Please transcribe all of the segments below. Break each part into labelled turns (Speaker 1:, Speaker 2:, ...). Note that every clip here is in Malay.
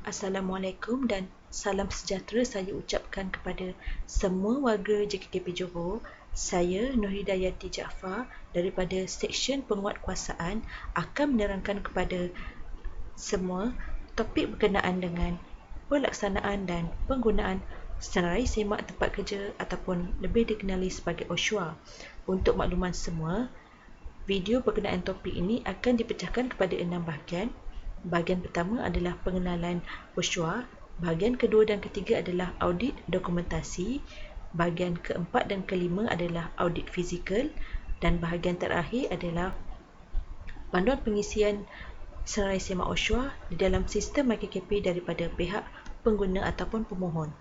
Speaker 1: Assalamualaikum dan salam sejahtera saya ucapkan kepada semua warga JKKP Johor. Saya Nurhidayati Jaafar daripada Seksyen Penguatkuasaan akan menerangkan kepada semua topik berkenaan dengan pelaksanaan dan penggunaan senarai semak tempat kerja ataupun lebih dikenali sebagai OSHWA. Untuk makluman semua, video berkenaan topik ini akan dipecahkan kepada 6 bahagian. Bahagian pertama adalah pengenalan OSHWA, bahagian kedua dan ketiga adalah audit dokumentasi, bahagian keempat dan kelima adalah audit fizikal, dan bahagian terakhir adalah panduan pengisian senarai semak OSHWA di dalam sistem MyKKP daripada pihak pengguna ataupun pemohon.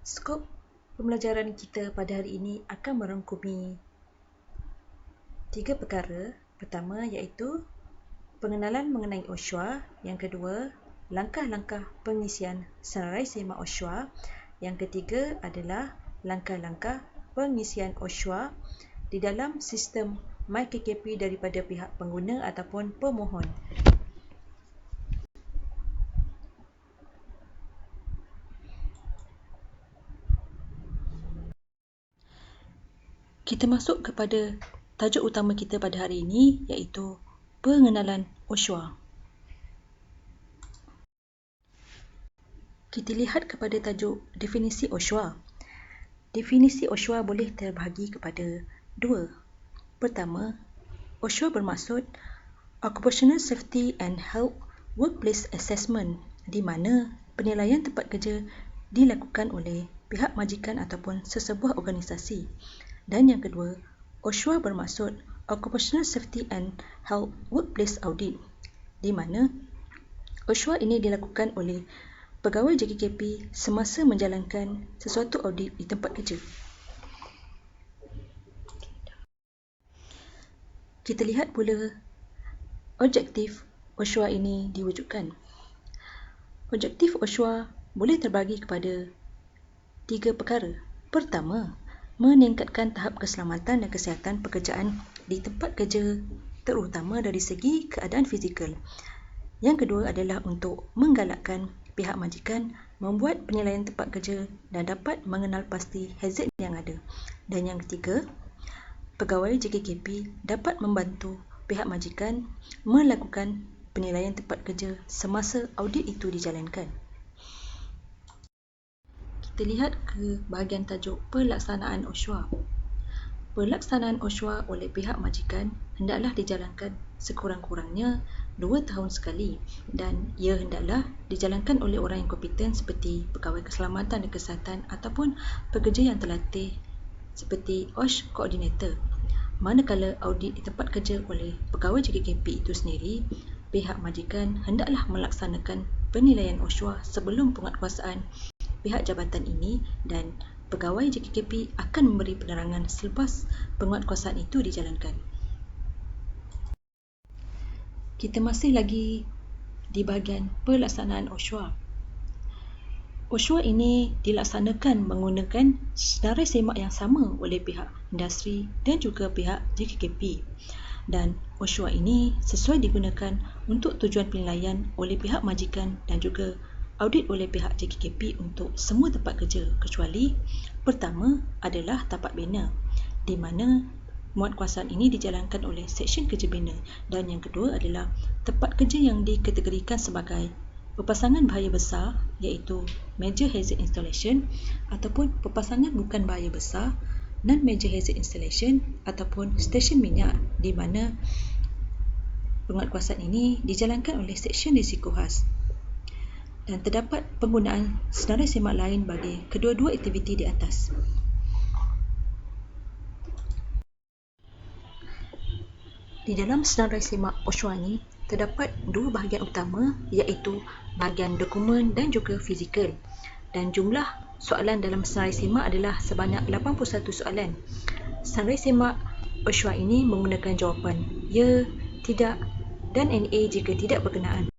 Speaker 1: Skop pembelajaran kita pada hari ini akan merangkumi 3 perkara. Pertama iaitu pengenalan mengenai OSHWA, yang kedua langkah-langkah pengisian senarai semak OSHWA, yang ketiga adalah langkah-langkah pengisian OSHWA di dalam sistem MyKKP daripada pihak pengguna ataupun pemohon. Kita masuk kepada tajuk utama kita pada hari ini iaitu pengenalan OSHWA. Kita lihat kepada tajuk definisi OSHWA. Definisi OSHWA boleh terbahagi kepada dua. Pertama, OSHWA bermaksud Occupational Safety and Health Workplace Assessment, di mana penilaian tempat kerja dilakukan oleh pihak majikan ataupun sesebuah organisasi. Dan yang kedua, OSHWA bermaksud Occupational Safety and Health Workplace Audit, di mana OSHWA ini dilakukan oleh pegawai JKKP semasa menjalankan sesuatu audit di tempat kerja. Kita lihat pula objektif OSHWA ini diwujudkan. Objektif OSHWA boleh terbagi kepada 3 perkara. Pertama, meningkatkan tahap keselamatan dan kesihatan pekerjaan di tempat kerja, terutama dari segi keadaan fizikal. Yang kedua adalah untuk menggalakkan pihak majikan membuat penilaian tempat kerja dan dapat mengenal pasti hazard yang ada. Dan yang ketiga, pegawai JKKP dapat membantu pihak majikan melakukan penilaian tempat kerja semasa audit itu dijalankan. Kita lihat ke bahagian tajuk pelaksanaan OSHWA. Pelaksanaan OSHWA oleh pihak majikan hendaklah dijalankan sekurang-kurangnya 2 tahun sekali, dan ia hendaklah dijalankan oleh orang yang kompeten seperti pegawai keselamatan dan kesihatan ataupun pekerja yang terlatih seperti OSH Coordinator. Manakala audit di tempat kerja oleh pegawai JKKP itu sendiri, pihak majikan hendaklah melaksanakan penilaian OSHWA sebelum penguatkuasaan pihak jabatan ini, dan pegawai JKKP akan memberi penerangan selepas penguatkuasaan itu dijalankan. Kita masih lagi di bahagian pelaksanaan OSHWA. OSHWA ini dilaksanakan menggunakan senarai semak yang sama oleh pihak industri dan juga pihak JKKP. Dan OSHWA ini sesuai digunakan untuk tujuan penilaian oleh pihak majikan dan juga audit oleh pihak JKKP untuk semua tempat kerja, kecuali pertama adalah tapak bina, di mana penguatkuasaan ini dijalankan oleh Seksyen Kerja Bina, dan yang kedua adalah tempat kerja yang dikategorikan sebagai pepasangan bahaya besar, iaitu Major Hazard Installation, ataupun pepasangan bukan bahaya besar, Non-Major Hazard Installation, ataupun stesen minyak, di mana penguatkuasaan ini dijalankan oleh Seksyen Risiko Khas. Dan terdapat penggunaan senarai semak lain bagi kedua-dua aktiviti di atas. Di dalam senarai semak OSHWA ini terdapat 2 bahagian utama, iaitu bahagian dokumen dan juga fizikal. Dan jumlah soalan dalam senarai semak adalah sebanyak 81 soalan. Senarai semak OSHWA ini menggunakan jawapan ya, tidak dan NA jika tidak berkenaan.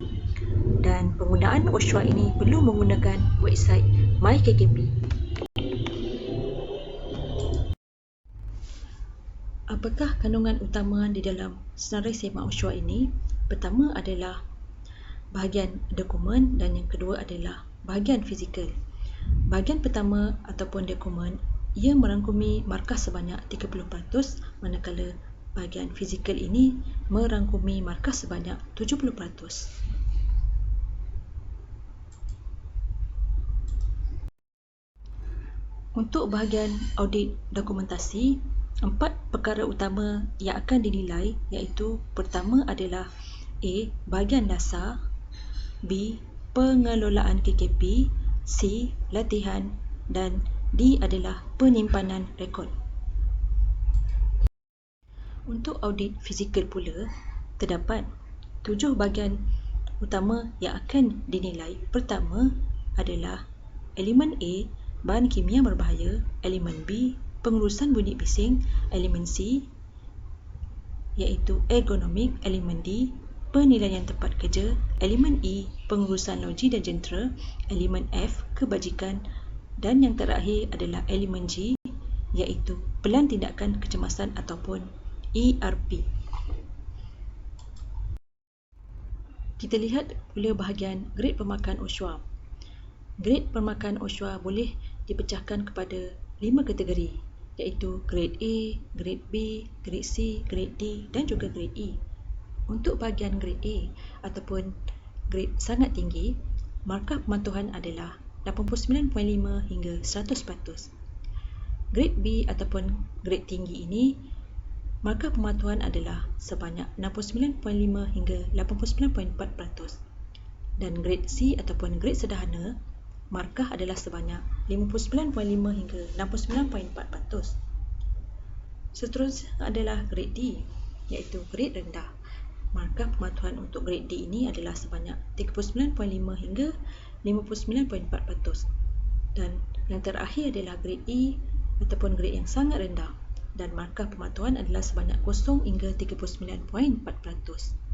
Speaker 1: Dan penggunaan OSHWA ini perlu menggunakan website MyKKP. Apakah kandungan utama di dalam senarai semak OSHWA ini? Pertama adalah bahagian dokumen dan yang kedua adalah bahagian fizikal. Bahagian pertama ataupun dokumen, ia merangkumi markah sebanyak 30%, manakala bahagian fizikal ini merangkumi markah sebanyak 70%. Untuk bahagian audit dokumentasi, 4 perkara utama yang akan dinilai iaitu pertama adalah A. Bahagian dasar, B. Pengelolaan KKP, C. Latihan dan D adalah penyimpanan rekod. Untuk audit fizikal pula, terdapat 7 bahagian utama yang akan dinilai. Pertama adalah elemen A, bahan kimia berbahaya; elemen B, pengurusan bunyi bising; elemen C, iaitu ergonomik; elemen D, penilaian tempat kerja; elemen E, pengurusan loji dan jentera; elemen F, kebajikan; dan yang terakhir adalah elemen G, iaitu pelan tindakan kecemasan ataupun ERP. Kita lihat pula bahagian grade pemakan OSHA. Grade pemakan OSHA boleh dipecahkan kepada 5 kategori, iaitu grade A, grade B, grade C, grade D dan juga grade E. Untuk bahagian grade A ataupun grade sangat tinggi, markah pematuhan adalah 89.5 hingga 100%. Grade B ataupun grade tinggi ini, markah pematuhan adalah sebanyak 69.5 hingga 89.4%. Dan grade C ataupun grade sederhana, markah adalah sebanyak 59.5 hingga 69.4%. Seterusnya adalah grade D, iaitu grade rendah. Markah pematuhan untuk grade D ini adalah sebanyak 39.5 hingga 59.4%. Dan yang terakhir adalah grade E ataupun grade yang sangat rendah, dan markah pematuhan adalah sebanyak 0 hingga 39.4%.